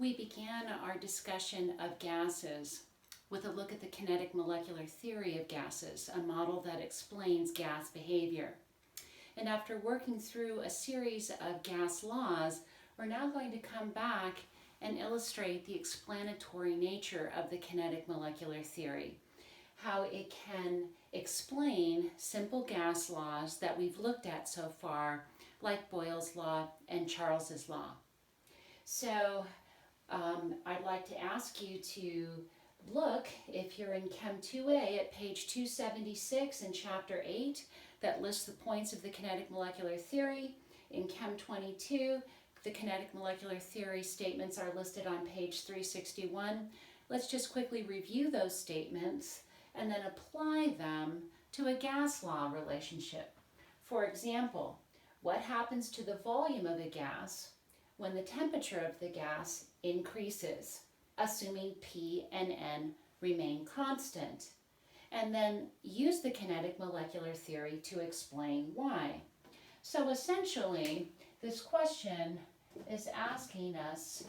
We began our discussion of gases with a look at the kinetic molecular theory of gases, a model that explains gas behavior. And after working through a series of gas laws, we're now going to come back and illustrate the explanatory nature of the kinetic molecular theory, how it can explain simple gas laws that we've looked at so far, like Boyle's law and Charles's law. So I'd like to ask you to look, if you're in Chem 2A, at page 276 in Chapter 8, that lists the points of the kinetic molecular theory. In Chem 22, the kinetic molecular theory statements are listed on page 361. Let's just quickly review those statements and then apply them to a gas law relationship. For example, what happens to the volume of a gas when the temperature of the gas increases, assuming P and N remain constant? And then use the kinetic molecular theory to explain why. So essentially, this question is asking us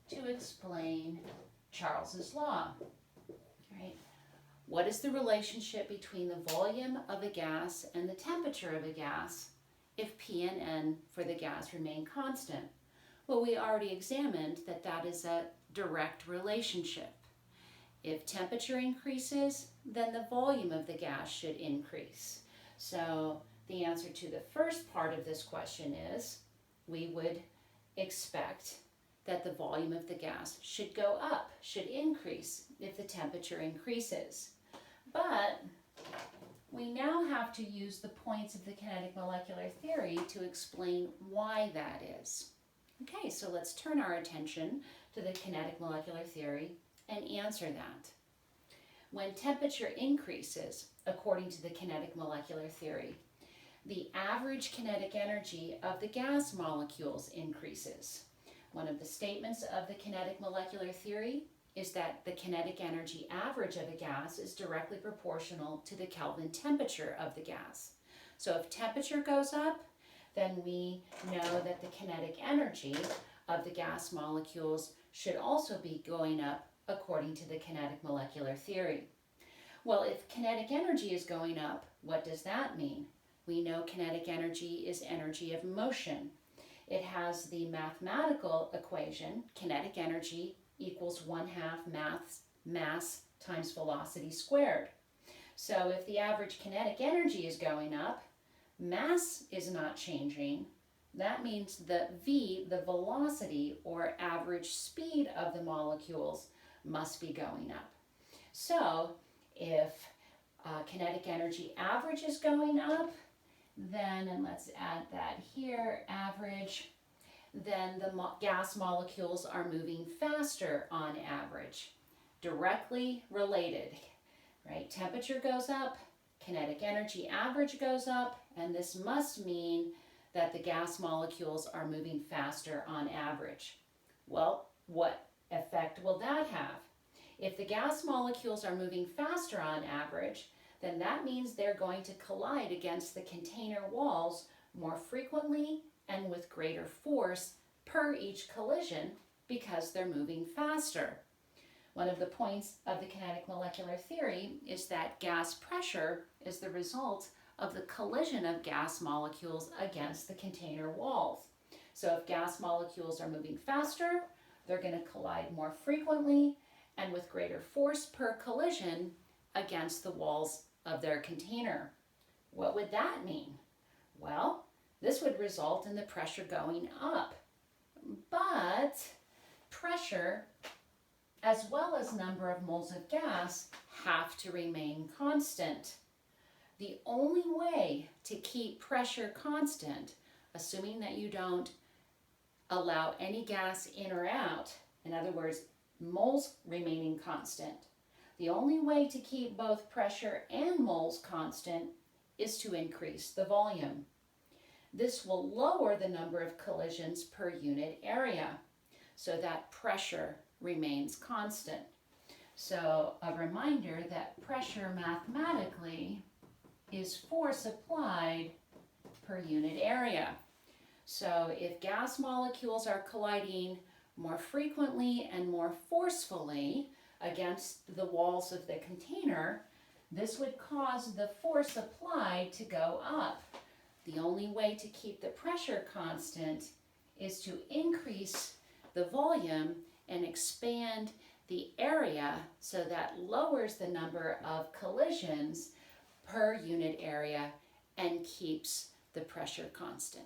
to explain Charles's law, right? What is the relationship between the volume of a gas and the temperature of a gas if P and N for the gas remain constant? Well, we already examined that that is a direct relationship. If temperature increases, then the volume of the gas should increase. So the answer to the first part of this question is we would expect that the volume of the gas should go up, should increase if the temperature increases. But we now have to use the points of the kinetic molecular theory to explain why that is. Okay, so let's turn our attention to the kinetic molecular theory and answer that. When temperature increases, according to the kinetic molecular theory, the average kinetic energy of the gas molecules increases. One of the statements of the kinetic molecular theory is that the kinetic energy average of a gas is directly proportional to the Kelvin temperature of the gas. So if temperature goes up, then we know that the kinetic energy of the gas molecules should also be going up according to the kinetic molecular theory. Well, if kinetic energy is going up, what does that mean? We know kinetic energy is energy of motion. It has the mathematical equation, kinetic energy equals 1/2 mass times velocity squared. So if the average kinetic energy is going up, mass is not changing. That means that V, the velocity or average speed of the molecules, must be going up. So if kinetic energy average is going up, then, and let's add that here, average, then the gas molecules are moving faster on average. Directly related, right? Temperature goes up, kinetic energy average goes up, and this must mean that the gas molecules are moving faster on average. Well, what effect will that have? If the gas molecules are moving faster on average, then that means they're going to collide against the container walls more frequently and with greater force per each collision because they're moving faster. One of the points of the kinetic molecular theory is that gas pressure is the result of the collision of gas molecules against the container walls. So if gas molecules are moving faster, they're going to collide more frequently and with greater force per collision against the walls of their container. What would that mean? Well, this would result in the pressure going up. But pressure, as well as number of moles of gas, have to remain constant. The only way to keep pressure constant, assuming that you don't allow any gas in or out, in other words, moles remaining constant, the only way to keep both pressure and moles constant is to increase the volume. This will lower the number of collisions per unit area so that pressure remains constant. So a reminder that pressure mathematically is force applied per unit area. So if gas molecules are colliding more frequently and more forcefully against the walls of the container, this would cause the force applied to go up. The only way to keep the pressure constant is to increase the volume and expand the area so that lowers the number of collisions per unit area and keeps the pressure constant.